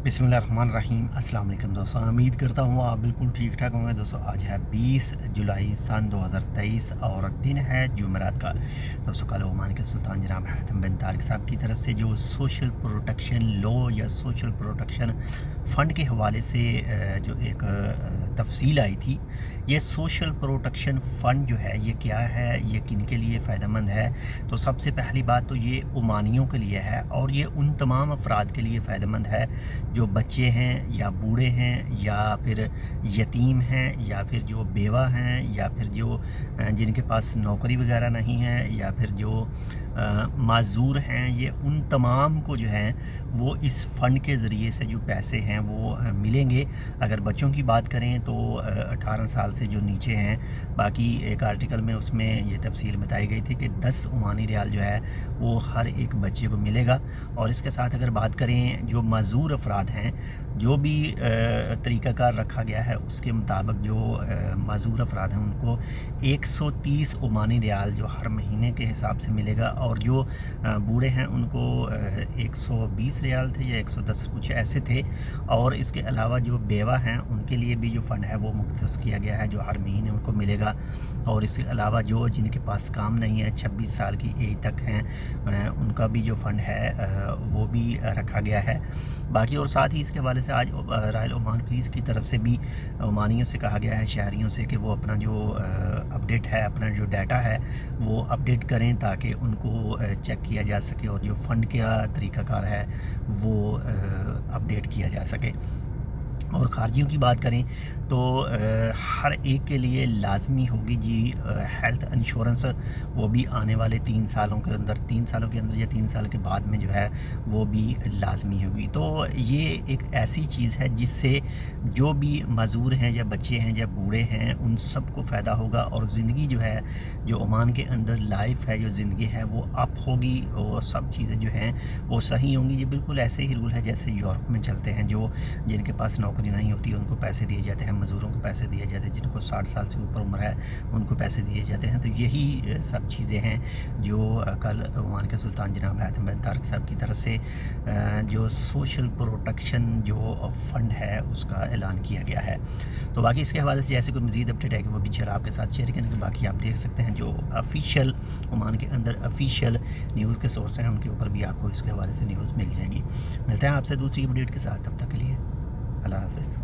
बिस्मिल्लाहिर्रहमानिर्रहीम। अस्सलाम वालेकुम दोस्तों, उम्मीद करता हूँ आप बिल्कुल ठीक ठाक होंगे। दोस्तों आज है 20 जुलाई सन 2023 और दिन है जुमेरात का। दोस्तों कल ओमान के सुल्तान जनाब हातिम बिन तारिक साहब की तरफ से जो सोशल प्रोटेक्शन लॉ या सोशल प्रोटेक्शन फ़ंड के हवाले से जो एक तफसील आई थी। ये सोशल प्रोटेक्शन फ़ंड जो है ये क्या है, ये किन के लिए फ़ायदेमंद है। तो सबसे पहली बात तो ये ओमानियों के लिए है और ये उन तमाम अफराद के लिए फ़ायदेमंद है जो बच्चे हैं या बूढ़े हैं या फिर यतीम हैं या फिर जो बेवा हैं या फिर जो जिनके पास नौकरी वगैरह नहीं है या फिर जो माज़ूर हैं। ये उन तमाम को जो है वो इस फ़ंड के ज़रिए से जो पैसे हैं वो मिलेंगे। अगर बच्चों की बात करें तो 18 साल से जो नीचे हैं, बाकी एक आर्टिकल में उसमें ये तफसील बताई गई थी कि 10 ओमानी रियाल जो है वो हर एक बच्चे को मिलेगा। और इसके साथ अगर बात करें जो माज़ूर अफराद हैं, जो भी तरीक़ाकार रखा गया है उसके मुताबिक जो माज़ूर अफराद हैं उनको 130 ओमानी रियाल जो हर महीने के हिसाब से मिलेगा। और जो बूढ़े हैं उनको 120 रियाल थे या 110 कुछ ऐसे थे। और इसके अलावा जो बेवा हैं उनके लिए भी जो फ़ंड है वो मुख्तस किया गया है जो हर महीने उनको मिलेगा। और इसके अलावा जो जिनके पास काम नहीं है, 26 साल की एज तक हैं, उनका भी जो फ़ंड है वो भी रखा गया है। बाकी और साथ ही इसके हवाले से आज रॉयल ओमान पुलिस की तरफ से भी ओमानियों से कहा गया है, शहरियों से, कि वो अपना जो अपडेट है, अपना जो डाटा है वो अपडेट करें ताकि उनको चेक किया जा सके और जो फ़ंड का तरीक़ाकार है वो अपडेट किया जा सके। और खारजियों की बात करें तो हर एक के लिए लाजमी होगी जी हेल्थ इंश्योरेंस, वो भी आने वाले 3 सालों के अंदर, 3 सालों के अंदर या 3 साल के बाद में जो है वो भी लाजमी होगी। तो ये एक ऐसी चीज़ है जिससे जो भी माज़ूर हैं या बच्चे हैं या बूढ़े हैं उन सब को फ़ायदा होगा। और ज़िंदगी जो है, जो ओमान के अंदर लाइफ है, जो ज़िंदगी है वो अप होगी और सब चीज़ें जो हैं वो सही होंगी। ये बिल्कुल ऐसे ही रूल है जैसे यूरोप में चलते हैं। जो जिनके पास नौकरी नहीं होती उनको पैसे दिए जाते हैं, मज़दूरों को पैसे दिए जाते हैं, जिनको 60 साल से ऊपर उम्र है उनको पैसे दिए जाते हैं। तो यही सब चीज़ें हैं जो कल ओमान के सुल्तान जनाब हातिम बिन तारिक साहब की तरफ से जो सोशल प्रोटेक्शन जो फ़ंड है उसका ऐलान किया गया है। तो बाकी इसके हवाले से जैसे कोई मज़ीद अपडेट है कि वो भी इंशाल्लाह आपके साथ शेयर करेंगे। बाकी आप देख सकते हैं जो ऑफिशियल ओमान के अंदर ऑफिशियल न्यूज़ के सोर्स हैं उनके ऊपर भी आपको इसके हवाले से न्यूज़ मिल जाएगी। मिलते हैं आपसे दूसरी अपडेट के साथ, तब तक के लिए अल्लाह हाफ़िज़।